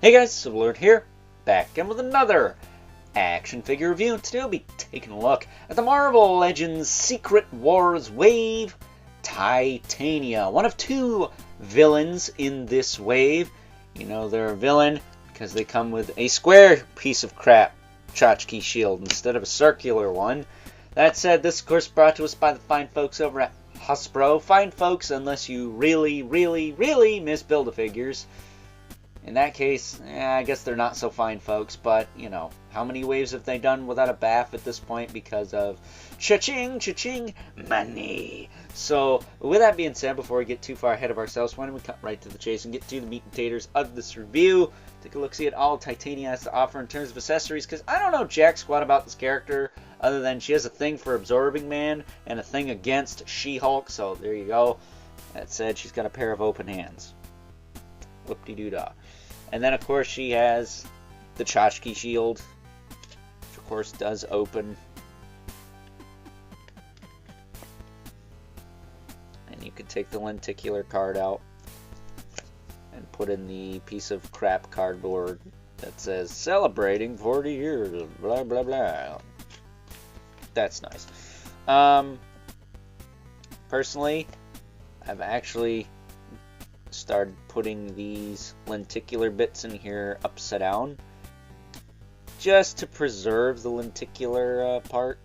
Hey guys, Civilord here, back again with another action figure review. Today we'll be taking a look at the Marvel Legends Secret Wars wave, Titania. One of two villains in this wave. You know they're a villain because they come with a square piece of crap tchotchke shield instead of a circular one. That said, this of course brought to us by the fine folks over at Hasbro. Fine folks unless you really miss Build-A-Figures. In that case, I guess they're not so fine folks, but, you know, how many waves have they done without a bath at this point because of cha-ching, money? So, with that being said, before we get too far ahead of ourselves, why don't we cut right to the chase and get to the meat and taters of this review. Take a look-see at all Titania has to offer in terms of accessories, because I don't know jack squat about this character, other than she has a thing for Absorbing Man and a thing against She-Hulk, so there you go. That said, she's got a pair of open hands. Whoop-de-doo-dah. And then, of course, she has the tchotchke shield, which, of course, does open. And you can take the lenticular card out and put in the piece of crap cardboard that says, celebrating 40 years of blah, blah, blah. That's nice. Personally, I've actually started putting these lenticular bits in here upside down just to preserve the lenticular part.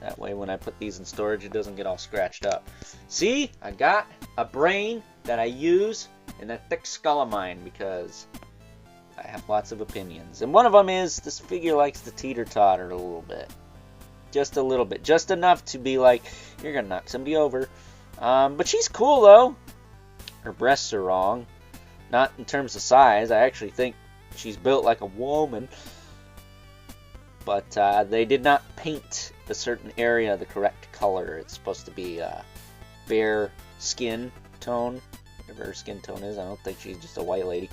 That way when I put these in storage it doesn't get all scratched up. See, I got a brain that I use in that thick skull of mine because I have lots of opinions, and one of them is this figure likes to teeter-totter a little bit. Just a little bit, just enough to be like, you're gonna knock somebody over. But she's cool though. Her breasts are wrong. Not in terms of size. I actually think she's built like a woman. But they did not paint a certain area the correct color. It's supposed to be bare skin tone. Whatever her skin tone is. I don't think she's just a white lady.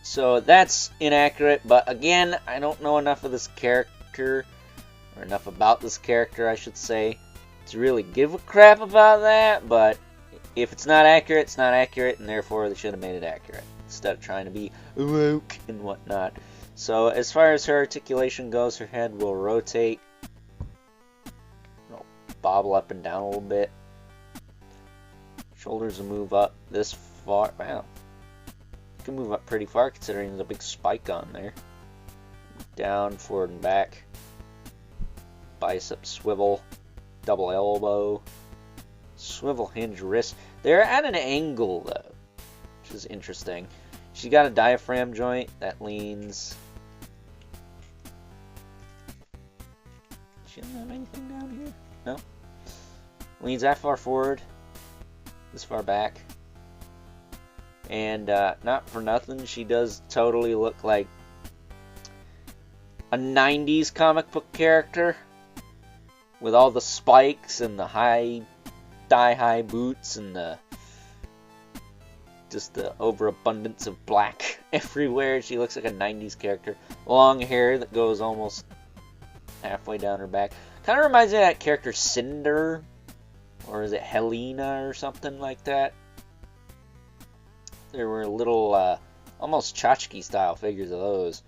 So that's inaccurate. But again, I don't know enough of this character. Or enough about this character, I should say, to really give a crap about that. But if it's not accurate, it's not accurate, and therefore they should have made it accurate instead of trying to be woke and whatnot. So as far as her articulation goes, her head will rotate, bobble up and down a little bit. Shoulders will move up this far. Wow, you can move up pretty far considering there's a big spike on there. Down, forward, and back. Bicep swivel, double elbow. Swivel hinge wrist. They're at an angle though, which is interesting. She's got a diaphragm joint that leans. She doesn't have anything down here? No. Leans that far forward, this far back. And not for nothing, she does totally look like a 90s comic book character with all the spikes and the thigh-high boots and just the overabundance of black everywhere. She looks like a 90s character. Long hair that goes almost halfway down her back. Kind of reminds me of that character Cinder, or is it Helena or something like that? There were little almost tchotchke style figures of those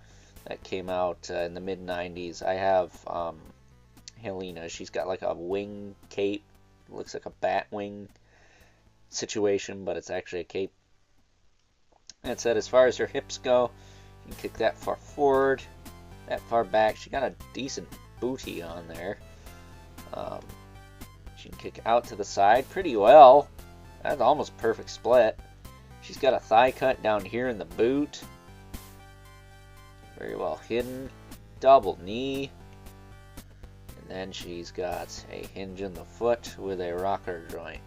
that came out in the mid-90s. I have Helena. She's got like a wing cape. Looks like a bat wing situation, but it's actually a cape. That said, as far as her hips go, you can kick that far forward, that far back. She got a decent booty on there. She can kick out to the side pretty well. That's almost perfect split. She's got a thigh cut down here in the boot. Very well hidden. Double knee. Then she's got a hinge in the foot with a rocker joint.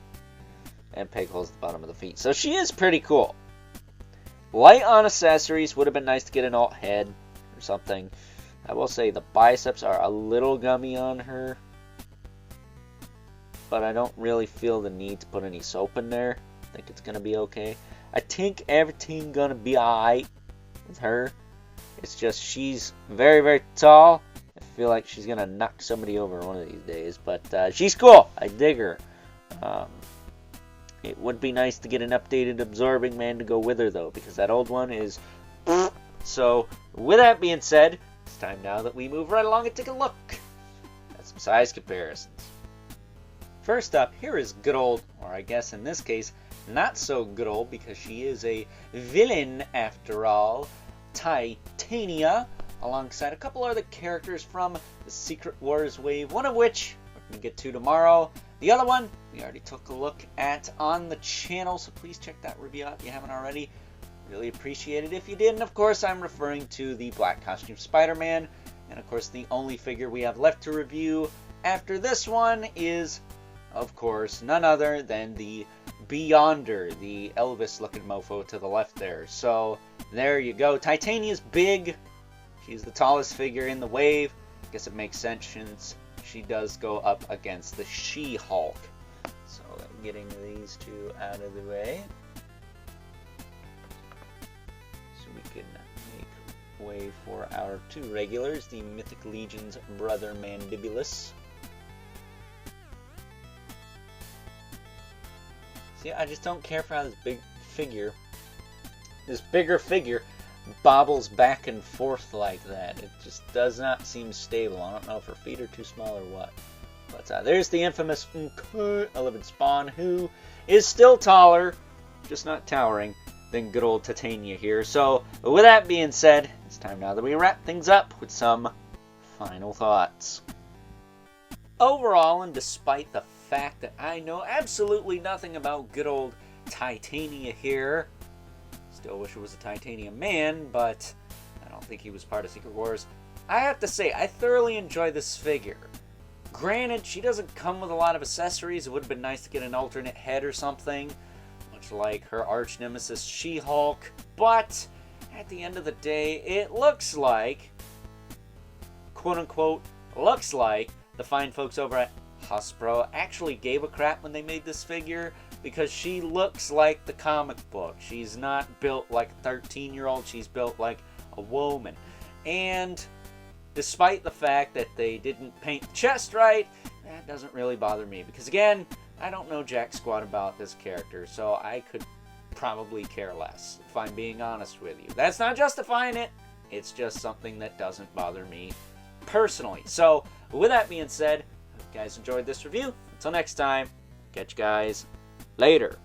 And peg holes at the bottom of the feet. So she is pretty cool. Light on accessories. Would have been nice to get an alt head or something. I will say the biceps are a little gummy on her. But I don't really feel the need to put any soap in there. I think it's going to be okay. I think everything's going to be alright with her. It's just she's very tall. I feel like she's going to knock somebody over one of these days. But she's cool. I dig her. It would be nice to get an updated Absorbing Man to go with her, though, because that old one is... So, with that being said, it's time now that we move right along and take a look at some size comparisons. First up, here is good old, or I guess in this case, not so good old, because she is a villain after all, Titania, alongside a couple other characters from the Secret Wars wave, one of which we're going to get to tomorrow. The other one we already took a look at on the channel, so please check that review out if you haven't already. Really appreciate it if you did. And of course, I'm referring to the Black Costume Spider-Man. And of course, the only figure we have left to review after this one is, of course, none other than the Beyonder, the Elvis-looking mofo to the left there. So, there you go. Titania's big. She's the tallest figure in the wave. I guess it makes sense since she does go up against the She-Hulk. So, getting these two out of the way. So we can make way for our two regulars, the Mythic Legion's brother Mandibulus. See, I just don't care for how this bigger figure, bobbles back and forth like that. It just does not seem stable. I don't know if her feet are too small or what. But there's the infamous 11 Spawn, who is still taller, just not towering, than good old Titania here. So, with that being said, it's time now that we wrap things up with some final thoughts. Overall, and despite the fact that I know absolutely nothing about good old Titania here, still wish it was a Titania man, but I don't think he was part of Secret Wars. I have to say, I thoroughly enjoy this figure. Granted, she doesn't come with a lot of accessories. It would have been nice to get an alternate head or something, much like her arch nemesis She-Hulk, but at the end of the day, it looks like, quote-unquote, looks like the fine folks over at Hasbro actually gave a crap when they made this figure, because she looks like the comic book. She's not built like a 13-year-old, she's built like a woman. And despite the fact that they didn't paint the chest right, that doesn't really bother me, because again, I don't know jack squat about this character, so I could probably care less, if I'm being honest with you. That's not justifying it, it's just something that doesn't bother me personally. So, with that being said, if you guys enjoyed this review, until next time, catch you guys later.